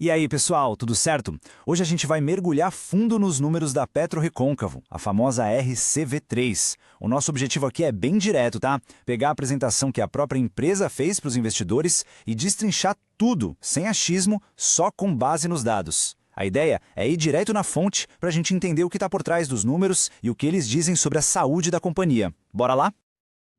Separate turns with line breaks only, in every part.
E aí, pessoal, tudo certo? Hoje a gente vai mergulhar fundo nos números da PetroRecôncavo, a famosa RCV3. O nosso objetivo aqui é bem direto, tá? Pegar a apresentação que a própria empresa fez para os investidores e destrinchar tudo, sem achismo, só com base nos dados. A ideia é ir direto na fonte para a gente entender o que está por trás dos números e o que eles dizem sobre a saúde da companhia. Bora lá?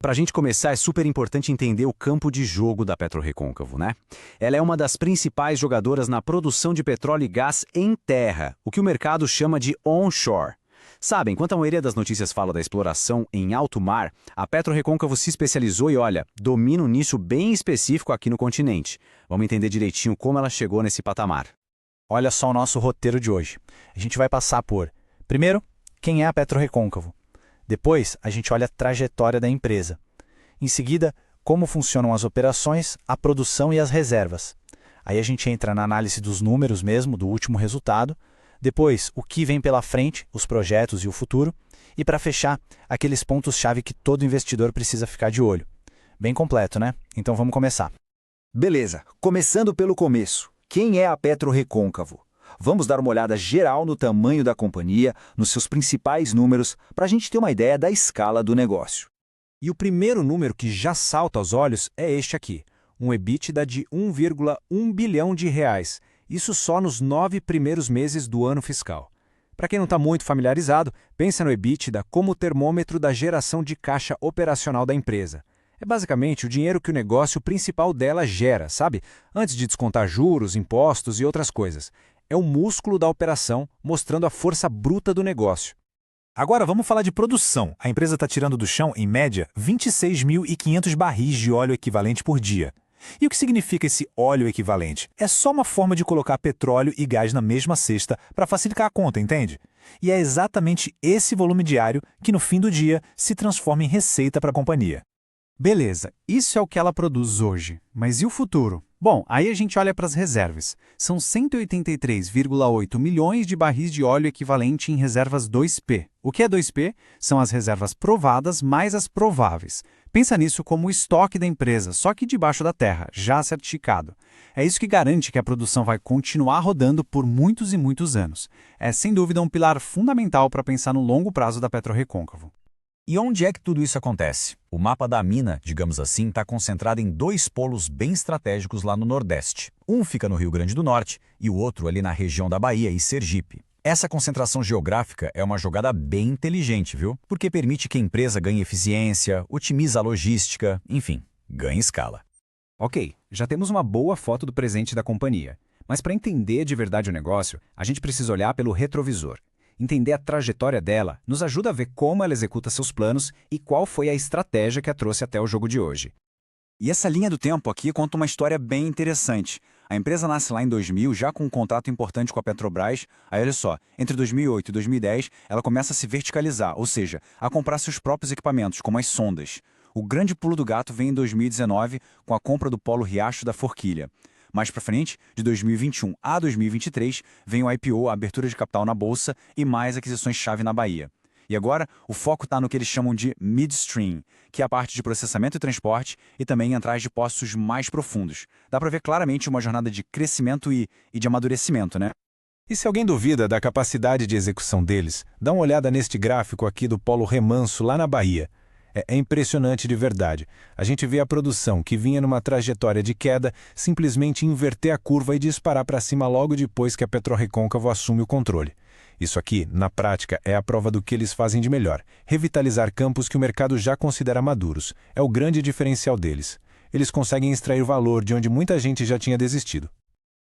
Para a gente começar, é super importante entender o campo de jogo da PetroRecôncavo, né? Ela é uma das principais jogadoras na produção de petróleo e gás em terra, o que o mercado chama de onshore. Sabe, enquanto a maioria das notícias fala da exploração em alto mar, a PetroRecôncavo se especializou e, olha, domina um nicho bem específico aqui no continente. Vamos entender direitinho como ela chegou nesse patamar.
Olha só o nosso roteiro de hoje. A gente vai passar por, primeiro, quem é a PetroRecôncavo. Depois, a gente olha a trajetória da empresa. Em seguida, como funcionam as operações, a produção e as reservas. Aí a gente entra na análise dos números mesmo, do último resultado. Depois, o que vem pela frente, os projetos e o futuro. E para fechar, aqueles pontos-chave que todo investidor precisa ficar de olho. Bem completo, né? Então vamos começar.
Beleza, começando pelo começo. Quem é a PetroRecôncavo? Vamos dar uma olhada geral no tamanho da companhia, nos seus principais números, para a gente ter uma ideia da escala do negócio.
E o primeiro número que já salta aos olhos é este aqui, um EBITDA de 1,1 bilhão de reais, isso só nos 9 primeiros meses do ano fiscal. Para quem não está muito familiarizado, pensa no EBITDA como o termômetro da geração de caixa operacional da empresa. É basicamente o dinheiro que o negócio principal dela gera, sabe? Antes de descontar juros, impostos e outras coisas. É o músculo da operação, mostrando a força bruta do negócio.
Agora vamos falar de produção. A empresa está tirando do chão, em média, 26.500 barris de óleo equivalente por dia. E o que significa esse óleo equivalente? É só uma forma de colocar petróleo e gás na mesma cesta para facilitar a conta, entende? E é exatamente esse volume diário que, no fim do dia, se transforma em receita para a companhia.
Beleza, isso é o que ela produz hoje. Mas e o futuro? Bom, aí a gente olha para as reservas. São 183,8 milhões de barris de óleo equivalente em reservas 2P. O que é 2P? São as reservas provadas mais as prováveis. Pensa nisso como o estoque da empresa, só que debaixo da terra, já certificado. É isso que garante que a produção vai continuar rodando por muitos e muitos anos. É, sem dúvida, um pilar fundamental para pensar no longo prazo da PetroRecôncavo.
E onde é que tudo isso acontece? O mapa da mina, digamos assim, está concentrado em dois polos bem estratégicos lá no Nordeste. Um fica no Rio Grande do Norte e o outro ali na região da Bahia e Sergipe. Essa concentração geográfica é uma jogada bem inteligente, viu? Porque permite que a empresa ganhe eficiência, otimiza a logística, enfim, ganhe escala.
Ok, já temos uma boa foto do presente da companhia. Mas para entender de verdade o negócio, a gente precisa olhar pelo retrovisor. Entender a trajetória dela nos ajuda a ver como ela executa seus planos e qual foi a estratégia que a trouxe até o jogo de hoje.
E essa linha do tempo aqui conta uma história bem interessante. A empresa nasce lá em 2000, já com um contrato importante com a Petrobras. Aí olha só, entre 2008 e 2010, ela começa a se verticalizar, ou seja, a comprar seus próprios equipamentos, como as sondas. O grande pulo do gato vem em 2019, com a compra do Polo Riacho da Forquilha. Mais para frente, de 2021 a 2023, vem o IPO, a abertura de capital na Bolsa e mais aquisições-chave na Bahia. E agora, o foco está no que eles chamam de midstream, que é a parte de processamento e transporte e também atrás de poços mais profundos. Dá para ver claramente uma jornada de crescimento e de amadurecimento, né?
E se alguém duvida da capacidade de execução deles, dá uma olhada neste gráfico aqui do Polo Remanso, lá na Bahia. É impressionante de verdade. A gente vê a produção, que vinha numa trajetória de queda, simplesmente inverter a curva e disparar para cima logo depois que a PetroRecôncavo assume o controle. Isso aqui, na prática, é a prova do que eles fazem de melhor: revitalizar campos que o mercado já considera maduros. É o grande diferencial deles. Eles conseguem extrair valor de onde muita gente já tinha desistido.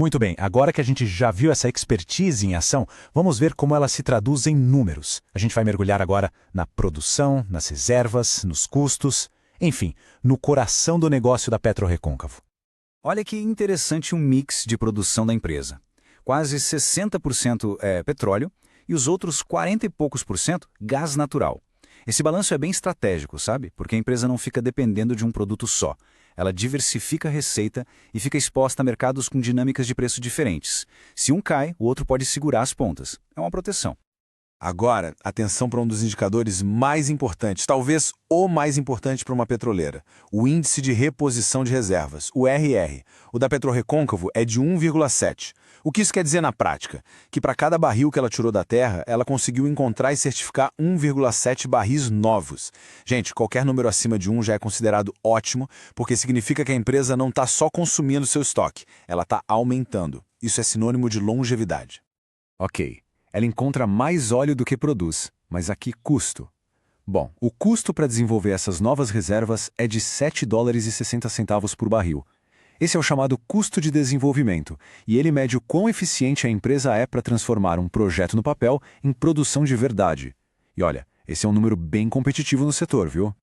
Muito bem, agora que a gente já viu essa expertise em ação, vamos ver como ela se traduz em números. A gente vai mergulhar agora na produção, nas reservas, nos custos, enfim, no coração do negócio da PetroRecôncavo.
Olha que interessante um mix de produção da empresa. Quase 60% é petróleo e os outros 40 e poucos por cento gás natural. Esse balanço é bem estratégico, sabe? Porque a empresa não fica dependendo de um produto só. Ela diversifica a receita e fica exposta a mercados com dinâmicas de preço diferentes. Se um cai, o outro pode segurar as pontas. É uma proteção.
Agora, atenção para um dos indicadores mais importantes, talvez o mais importante para uma petroleira: o Índice de Reposição de Reservas, o RR. O da PetroRecôncavo é de 1,7. O que isso quer dizer na prática? Que para cada barril que ela tirou da terra, ela conseguiu encontrar e certificar 1,7 barris novos. Gente, qualquer número acima de 1 já é considerado ótimo, porque significa que a empresa não está só consumindo seu estoque, ela está aumentando. Isso é sinônimo de longevidade.
Ok, ela encontra mais óleo do que produz, mas a que custo? Bom, o custo para desenvolver essas novas reservas é de $7,60 por barril. Esse é o chamado custo de desenvolvimento, e ele mede o quão eficiente a empresa é para transformar um projeto no papel em produção de verdade. E olha, esse é um número bem competitivo no setor, viu?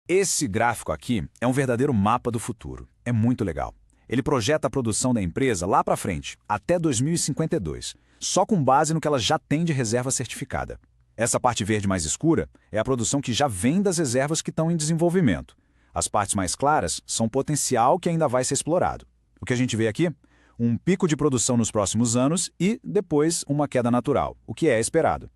Esse gráfico aqui é um verdadeiro mapa do futuro. É muito legal. Ele projeta a produção da empresa lá para frente, até 2052, só com base no que ela já tem de reserva certificada. Essa parte verde mais escura é a produção que já vem das reservas que estão em desenvolvimento. As partes mais claras são potencial que ainda vai ser explorado. O que a gente vê aqui? Um pico de produção nos próximos anos e, depois, uma queda natural, o que é esperado.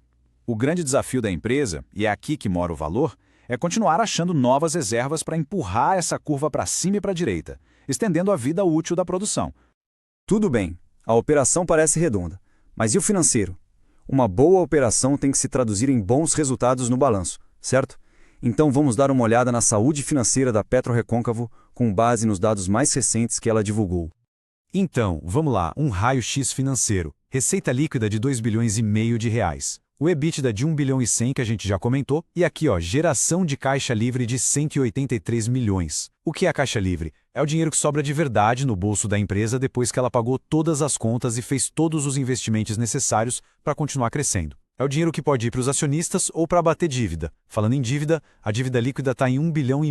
O grande desafio da empresa, e é aqui que mora o valor, é continuar achando novas reservas para empurrar essa curva para cima e para a direita, estendendo a vida útil da produção.
Tudo bem, a operação parece redonda. Mas e o financeiro? Uma boa operação tem que se traduzir em bons resultados no balanço, certo? Então vamos dar uma olhada na saúde financeira da PetroRecôncavo com base nos dados mais recentes que ela divulgou.
Então, vamos lá, um raio-x financeiro. Receita líquida de 2,5 bilhões de reais. O EBITDA de 1 bilhão e 100 que a gente já comentou. E aqui, geração de caixa livre de 183 milhões. O que é a caixa livre? É o dinheiro que sobra de verdade no bolso da empresa depois que ela pagou todas as contas e fez todos os investimentos necessários para continuar crescendo. É o dinheiro que pode ir para os acionistas ou para abater dívida. Falando em dívida, a dívida líquida está em 1,5 bilhão,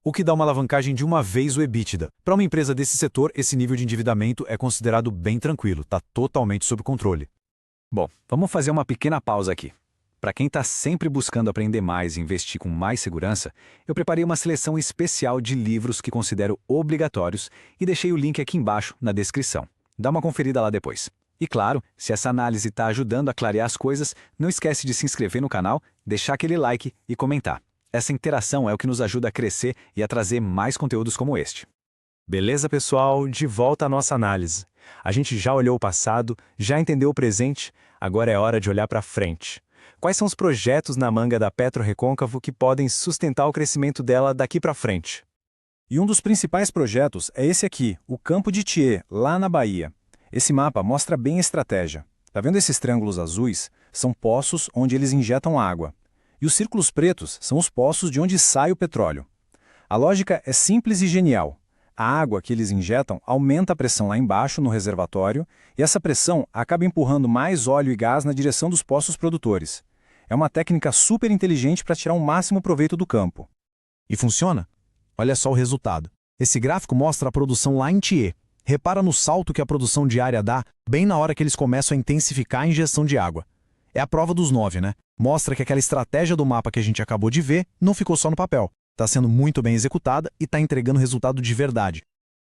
o que dá uma alavancagem de uma vez o EBITDA. Para uma empresa desse setor, esse nível de endividamento é considerado bem tranquilo, está totalmente sob controle.
Bom, vamos fazer uma pequena pausa aqui. Para quem está sempre buscando aprender mais e investir com mais segurança, eu preparei uma seleção especial de livros que considero obrigatórios e deixei o link aqui embaixo na descrição. Dá uma conferida lá depois. E claro, se essa análise está ajudando a clarear as coisas, não esquece de se inscrever no canal, deixar aquele like e comentar. Essa interação é o que nos ajuda a crescer e a trazer mais conteúdos como este.
Beleza, pessoal? De volta à nossa análise. A gente já olhou o passado, já entendeu o presente, agora é hora de olhar para frente. Quais são os projetos na manga da PetroRecôncavo que podem sustentar o crescimento dela daqui para frente?
E um dos principais projetos é esse aqui, o Campo de Thier, lá na Bahia. Esse mapa mostra bem a estratégia. Tá vendo esses triângulos azuis? São poços onde eles injetam água. E os círculos pretos são os poços de onde sai o petróleo. A lógica é simples e genial. A água que eles injetam aumenta a pressão lá embaixo no reservatório e essa pressão acaba empurrando mais óleo e gás na direção dos poços produtores. É uma técnica super inteligente para tirar o máximo proveito do campo.
E funciona? Olha só o resultado. Esse gráfico mostra a produção lá em Thier. Repara no salto que a produção diária dá bem na hora que eles começam a intensificar a injeção de água. É a prova dos 9, né? Mostra que aquela estratégia do mapa que a gente acabou de ver não ficou só no papel. Está sendo muito bem executada e está entregando resultado de verdade.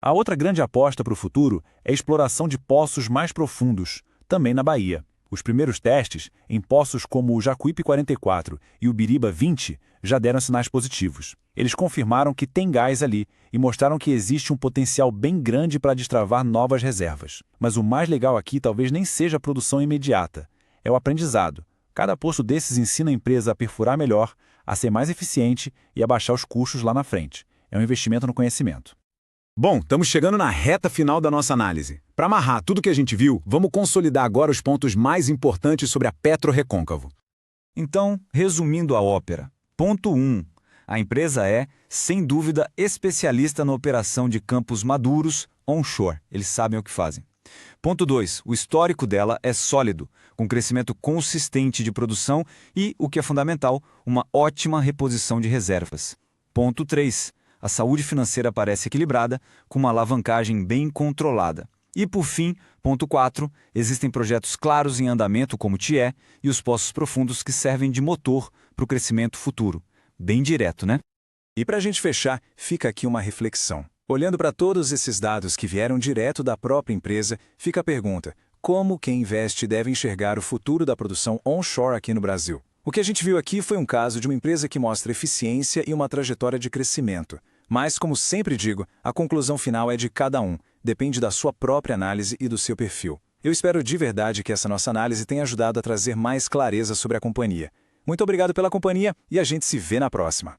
A outra grande aposta para o futuro é a exploração de poços mais profundos, também na Bahia. Os primeiros testes, em poços como o Jacuípe 44 e o Biriba 20, já deram sinais positivos. Eles confirmaram que tem gás ali e mostraram que existe um potencial bem grande para destravar novas reservas. Mas o mais legal aqui talvez nem seja a produção imediata, é o aprendizado. Cada poço desses ensina a empresa a perfurar melhor, a ser mais eficiente e a baixar os custos lá na frente. É um investimento no conhecimento. Bom, estamos chegando na reta final da nossa análise. Para amarrar tudo que a gente viu, vamos consolidar agora os pontos mais importantes sobre a PetroRecôncavo.
Então, resumindo a ópera. Ponto 1. A empresa é, sem dúvida, especialista na operação de campos maduros onshore. Eles sabem o que fazem. Ponto 2. O histórico dela é sólido, com crescimento consistente de produção e, o que é fundamental, uma ótima reposição de reservas. Ponto 3. A saúde financeira parece equilibrada, com uma alavancagem bem controlada. E, por fim, ponto 4, existem projetos claros em andamento como o Thier e os poços profundos que servem de motor para o crescimento futuro. Bem direto, né?
E para a gente fechar, fica aqui uma reflexão. Olhando para todos esses dados que vieram direto da própria empresa, fica a pergunta: como quem investe deve enxergar o futuro da produção onshore aqui no Brasil? O que a gente viu aqui foi um caso de uma empresa que mostra eficiência e uma trajetória de crescimento. Mas, como sempre digo, a conclusão final é de cada um, depende da sua própria análise e do seu perfil.
Eu espero de verdade que essa nossa análise tenha ajudado a trazer mais clareza sobre a companhia. Muito obrigado pela companhia e a gente se vê na próxima.